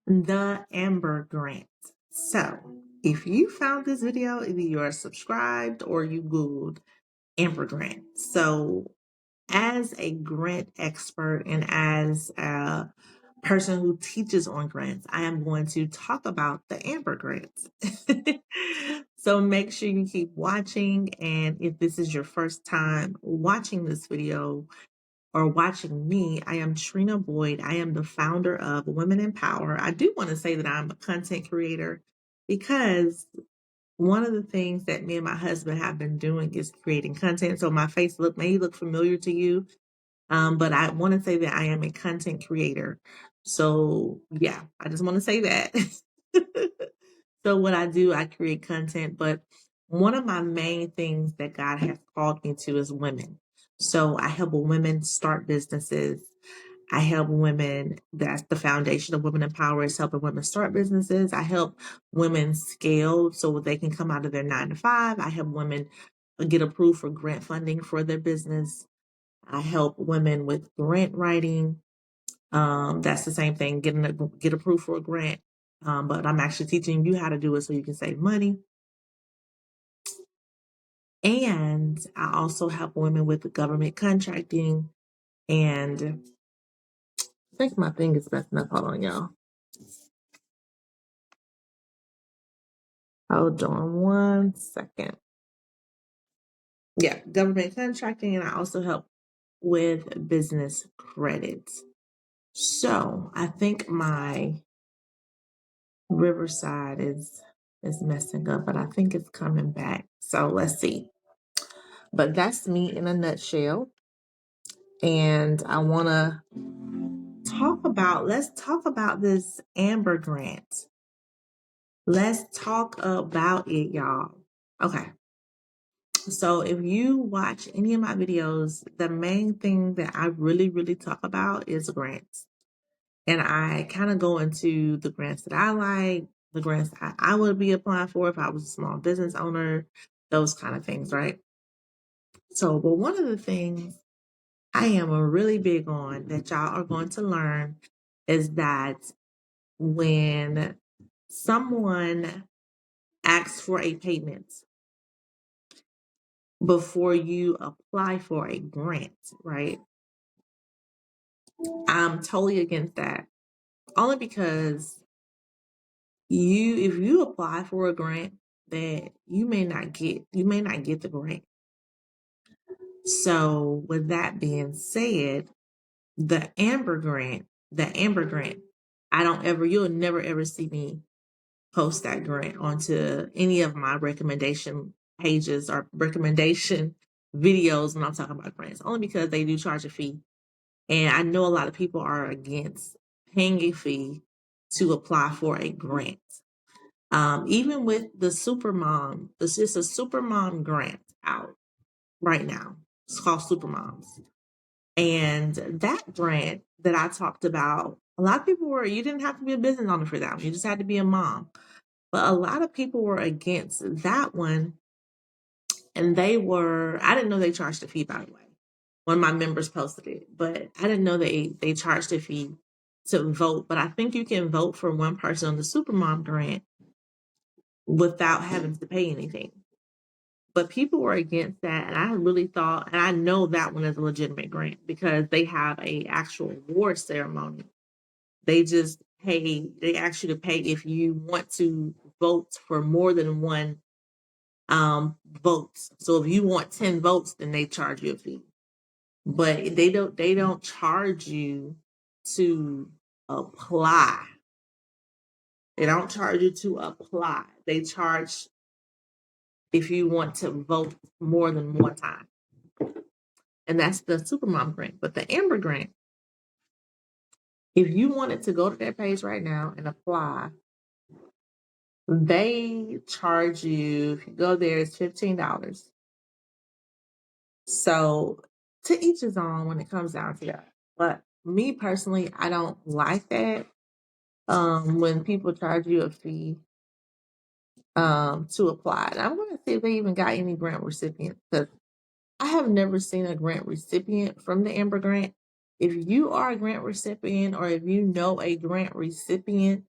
the Amber Grant. So, if you found this video, either you're subscribed or you Googled Amber Grant. So, as a grant expert and as a person who teaches on grants, I am going to talk about the Amber Grants. So make sure you keep watching. And if this is your first time watching this video or watching me, I am Trina Boyd. I am the founder of Women in Power. I do want to say that I'm a content creator because one of the things that me and my husband have been doing is creating content. So my face may look familiar to you, but I want to say that I am a content creator. So yeah, I just want to say that. So what I do, I create content, but one of my main things that God has called me to is women. So I help women start businesses. I help women, that's the foundation of Women in Power, is helping women start businesses. I help women scale so they can come out of their 9 to 5. I help women get approved for grant funding for their business. I help women with grant writing. That's the same thing, get approved for a grant. But I'm actually teaching you how to do it so you can save money. And I also help women with government contracting. And I think my thing is messing up. Hold on, y'all. Hold on 1 second. Yeah, government contracting. And I also help with business credit. So I think my Riverside is messing up, but I think it's coming back. So let's see. But that's me in a nutshell. And I want to let's talk about this Amber Grant. Let's talk about it, y'all. Okay. So if you watch any of my videos, the main thing that I really, really talk about is grants. And I kind of go into the grants that I like, the grants that I would be applying for if I was a small business owner, those kind of things, right? So, but one of the things I am really big on that y'all are going to learn is that when someone asks for a payment before you apply for a grant, right? I'm totally against that. Only because if you apply for a grant that you may not get the grant. So with that being said, the Amber Grant, you'll never ever see me post that grant onto any of my recommendation pages or recommendation videos when I'm talking about grants, only because they do charge a fee. And I know a lot of people are against paying a fee to apply for a grant. Even with the Supermom, there's just a Supermom grant out right now. It's called Supermoms. And that grant that I talked about, a lot of people you didn't have to be a business owner for that one. You just had to be a mom. But a lot of people were against that one. And I didn't know they charged a fee, by the way. One of my members posted it, but I didn't know they charged a fee to vote. But I think you can vote for one person on the Supermom grant without having to pay anything. But people were against that, and I really thought, and I know that one is a legitimate grant because they have a actual award ceremony. They ask you to pay if you want to vote for more than one votes. So if you want 10 votes, then they charge you a fee. But they don't charge you to apply. They don't charge you to apply. They charge if you want to vote more than one time. And that's the Supermom grant. But the Amber grant, if you wanted to go to their page right now and apply, they charge you, if you go there, it's $15. So to each his own when it comes down to that. But me personally, I don't like that. When people charge you a fee to apply. And I'm going to see if they even got any grant recipients because I have never seen a grant recipient from the Amber Grant. If you are a grant recipient or if you know a grant recipient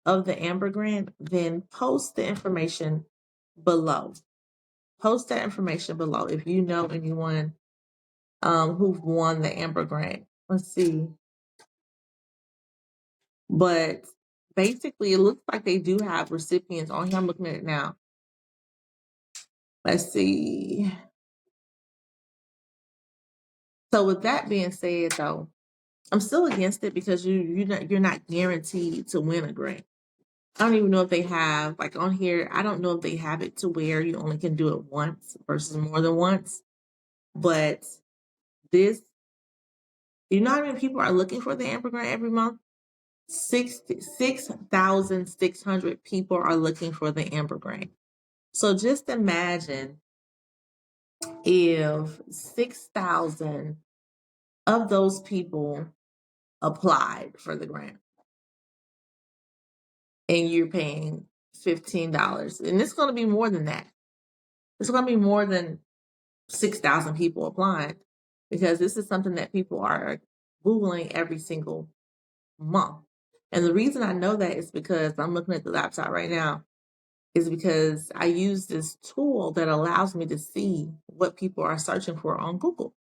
of the Amber Grant, then post the information below. Post that information below if you know anyone who've won the Amber Grant. Let's see. But basically, it looks like they do have recipients on here. I'm looking at it now. Let's see. So with that being said, though, I'm still against it because you're not guaranteed to win a grant. I don't even know if they have, like on here, I don't know if they have it to where you only can do it once versus more than once. But this, you know how many people are looking for the Amber Grant every month? 6,600 people are looking for the Amber Grant. So just imagine if 6,000 of those people applied for the grant and you're paying $15. And it's going to be more than that. It's going to be more than 6,000 people applying because this is something that people are Googling every single month. And the reason I know that is because I'm looking at the laptop right now, is because I use this tool that allows me to see what people are searching for on Google.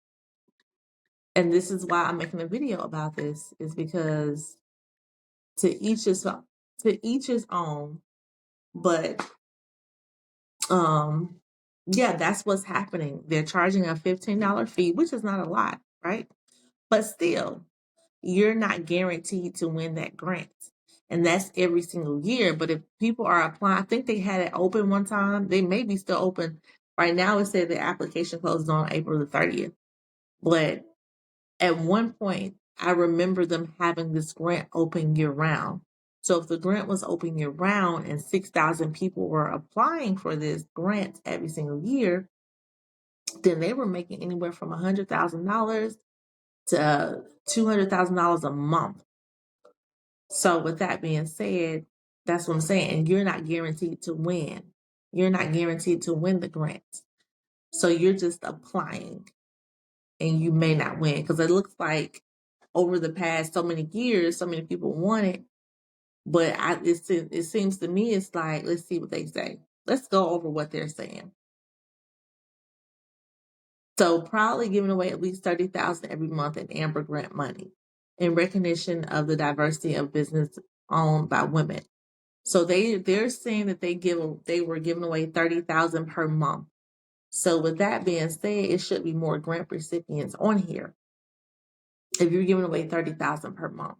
And this is why I'm making a video about this, is because to each his own. But yeah, that's what's happening. They're charging a $15 fee, which is not a lot, right? But still, you're not guaranteed to win that grant. And that's every single year. But if people are applying, I think they had it open one time. They may be still open. Right now, it said the application closed on April the 30th. But at one point, I remember them having this grant open year round. So if the grant was open year round and 6,000 people were applying for this grant every single year, then they were making anywhere from $100,000 to $200,000 a month. So with that being said, that's what I'm saying. And you're not guaranteed to win. You're not guaranteed to win the grant. So you're just applying and you may not win because it looks like over the past so many years, so many people want it. But it seems to me, it's like, let's see what they say. Let's go over what they're saying. So proudly giving away at least $30,000 every month in Amber Grant money in recognition of the diversity of business owned by women. So they're saying that they were giving away $30,000 per month. So with that being said, it should be more grant recipients on here if you're giving away $30,000 per month.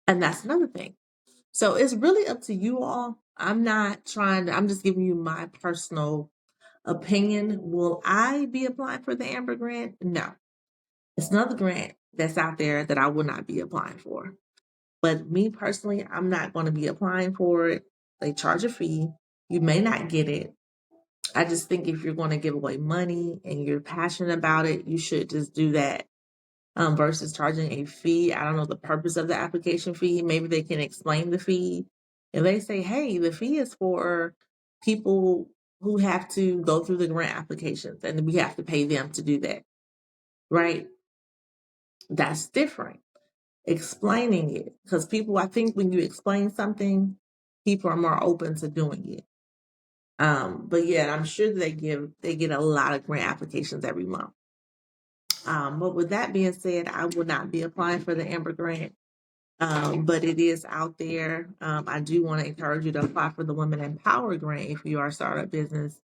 And that's another thing. So it's really up to you all. I'm just giving you my personal opinion. Will I be applying for the Amber Grant? No. It's another grant that's out there that I will not be applying for. But me personally, I'm not going to be applying for it. They charge a fee. You may not get it. I just think if you're going to give away money and you're passionate about it, you should just do that versus charging a fee. I don't know the purpose of the application fee. Maybe they can explain the fee. And they say, hey, the fee is for people who have to go through the grant applications and we have to pay them to do that. Right? That's different. Explaining it. Because people, I think when you explain something, people are more open to doing it. But yeah, I'm sure they get a lot of grant applications every month. But with that being said, I will not be applying for the Amber Grant. But it is out there. I do want to encourage you to apply for the Women Empower Grant if you are a startup business.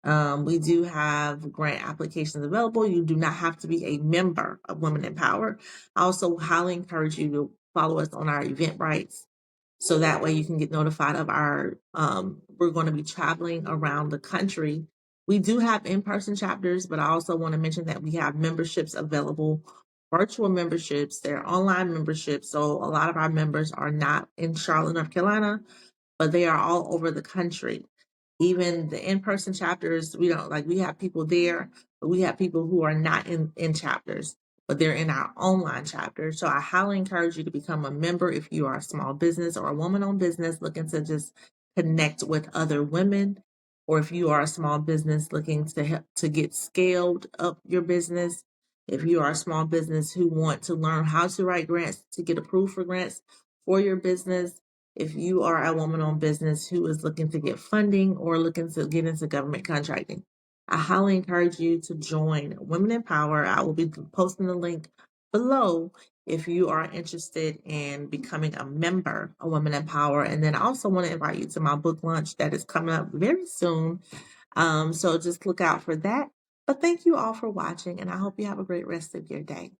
We do have grant applications available. You do not have to be a member of Women Empower. I also highly encourage you to follow us on our Eventbrite. So that way you can get notified of we're going to be traveling around the country. We do have in-person chapters, but I also want to mention that we have memberships available, virtual memberships, they're online memberships. So a lot of our members are not in Charlotte, North Carolina, but they are all over the country. Even the in-person chapters, we have people there, but we have people who are not in chapters, but they're in our online chapter. So I highly encourage you to become a member if you are a small business or a woman-owned business looking to just connect with other women or if you are a small business looking to help to get scaled up your business, if you are a small business who want to learn how to write grants to get approved for grants for your business, if you are a woman-owned business who is looking to get funding or looking to get into government contracting, I highly encourage you to join Women in Power. I will be posting the link below if you are interested in becoming a member of Women in Power. And then I also want to invite you to my book launch that is coming up very soon. So just look out for that. But thank you all for watching, and I hope you have a great rest of your day.